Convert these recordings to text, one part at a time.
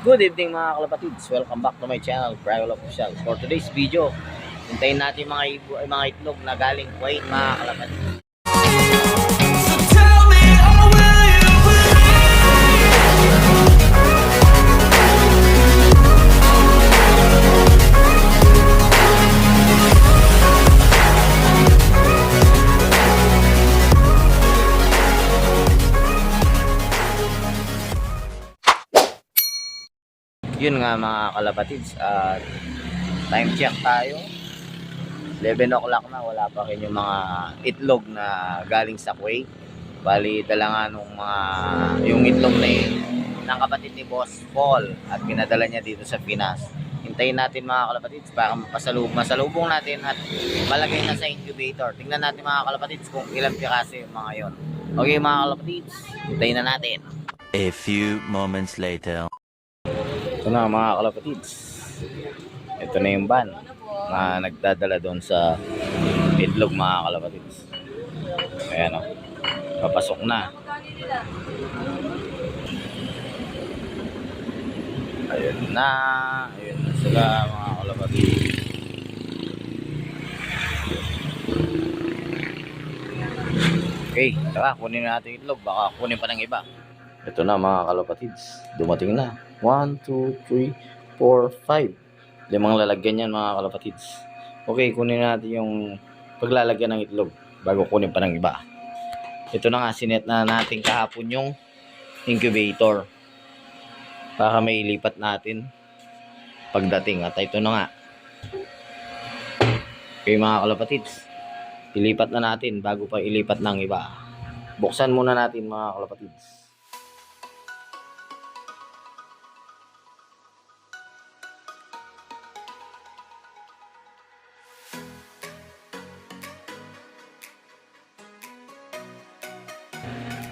Good evening mga kalapatids, welcome back to my channel, Primal Official. For today's video, hintayin natin mga itlog na galing Kuwait mga kalapatids. Yun nga mga kalapatids, at time check tayo, 11 o'clock na, wala pa rin yung mga itlog na galing sa Kuwait. Bali dala nga yung itlog na yun ng kapatid ni Boss Paul at pinadala niya dito sa Pinas. Hintayin natin mga kalapatids para masalubong natin at malagay na sa incubator. Tingnan natin mga kalapatids kung ilang piraso yung mga yon. Okay mga kalapatids, hintayin na natin. A few moments later. Ito na mga kalapatids, ito na yung van na nagdadala doon sa itlog mga kalapatids. Ayan o, papasok na. Ayun na sila mga kalapatids. Okay, tara kunin natin yung itlog, baka kunin pa ng iba. Ito na mga kalapatids, dumating na. 1, 2, 3, 4, 5. 5 lalagyan yan mga kalapatids. Okay, kunin natin yung paglalagyan ng itlog bago kunin pa ng iba. Ito na nga, sinet na natin kahapon yung incubator para may ilipat natin pagdating. At ito na nga. Okay mga kalapatids, ilipat na natin bago pa ilipat ng iba. Buksan muna natin mga kalapatids.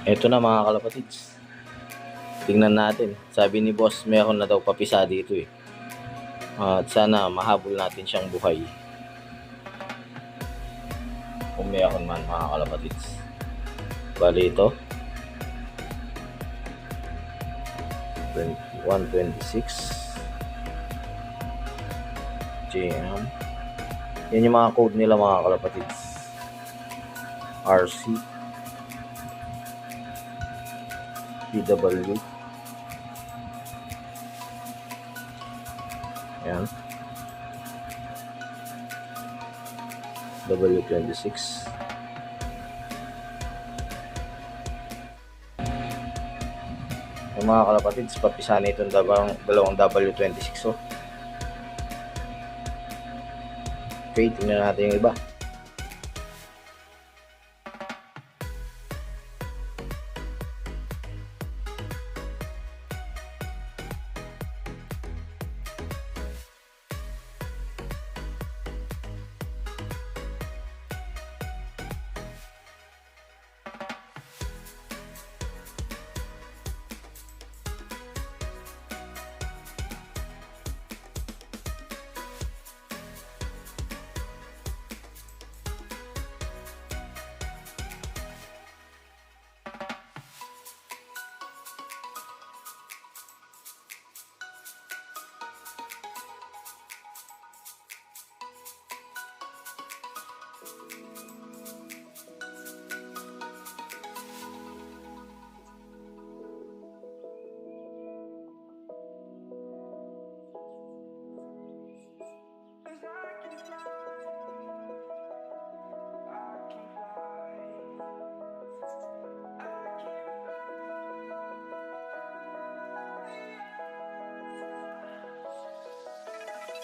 Ito na mga kalapatids, tingnan natin. Sabi ni boss meron na daw papisa dito eh. At sana mahabol natin siyang buhay, kung meron man mga kalapatids. Bali ito 126 JM. Yan yung mga code nila mga kalapatids. RC PW. Ayan. W26. Yung mga kalapatids, papisa na itong dalawang W26. Okay, tingnan natin yung iba.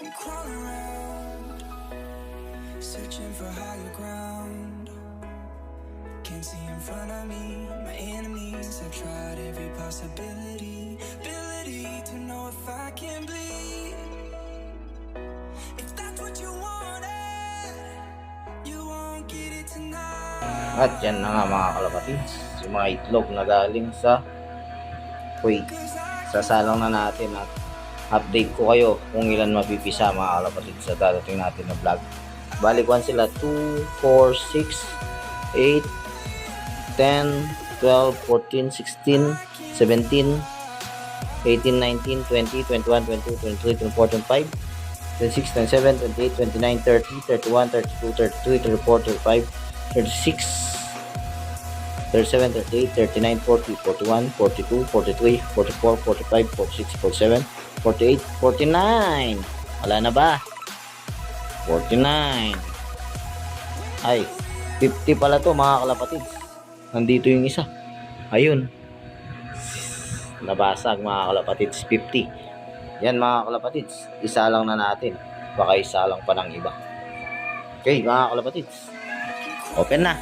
I'm crawling around, searching for higher ground. Can't see in front of me, my enemies. I've tried every possibility, ability to know if I can bleed. If that's what you wanted, you won't get it tonight. At yan na nga mga kalapatids, yung mga itlog na galing sa Kuwait. Sasalang na natin at update ko kayo kung ilan mapipisa mga kalapatids sa darating natin na vlog. Balik 1 sila, 2, 4, 6, 8, 10, 12, 14, 16, 17, 18, 19, 20, 21, 22, 23, 24, 25, 26, 27, 28, 29, 30, 31, 32, 33, 34, 35, 36, 37, 38, 39, 40, 41, 42, 43, 44, 45, 46, 47, 48, 49. Wala na ba? 49. Ay, 50 pala to mga kalapatids. Nandito yung isa. Ayun. Nabasag mga kalapatids. 50. Yan mga kalapatids. Isa lang na natin. Baka isa lang pa ng iba. Okay mga kalapatids. Open na.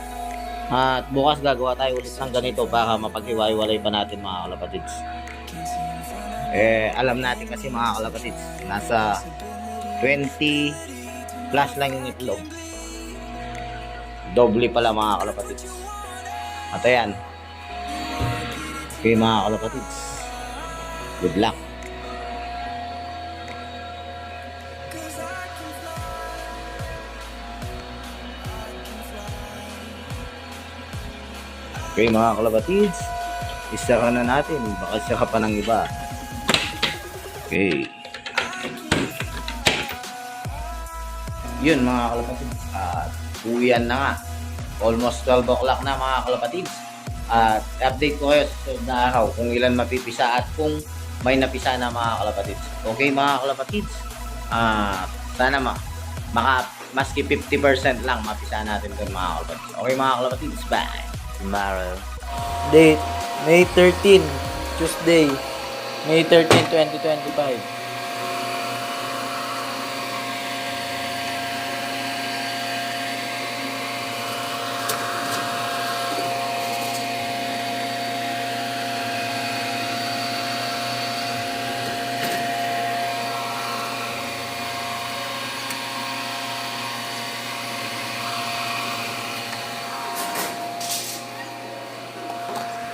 At bukas gagawa tayo ulit ng ganito. Baka mapaghiwa-hiwalay pa natin mga kalapatids. Alam natin kasi mga kalapatids. Nasa 20 plus lang yung itlog. Doble pala mga kalapatids. At ayan. Okay mga kalapatids. Good luck. Okay mga kalapatids. Isa ka na natin. Baka siya ka pa ng iba. Okay. Yun mga kalapatids. At uwian na nga. Almost 12 o'clock na mga kalapatids. At update ko kayo sa susunod na araw kung ilan mapipisa at kung may napisa na mga kalapatids. Okay mga kalapatids. Sana maski 50% lang mapisa natin dun mga kalapatids. Okay mga kalapatids. Bye. Tomorrow. Date, May 13, Tuesday, May 13, 2025.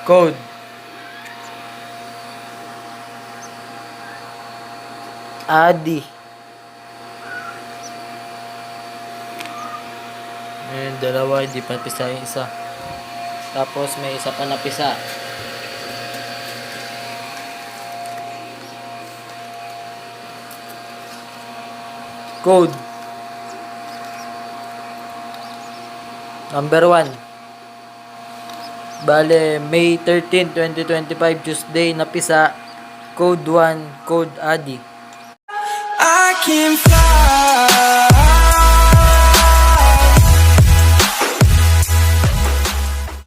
Code Adi. Ayun, dalawa, hindi pa napisa yung isa. Tapos may isa pa napisa. Code number 1. Bale, May 13, 2025, Tuesday, napisa. Code 1, Code Adi. I can fly.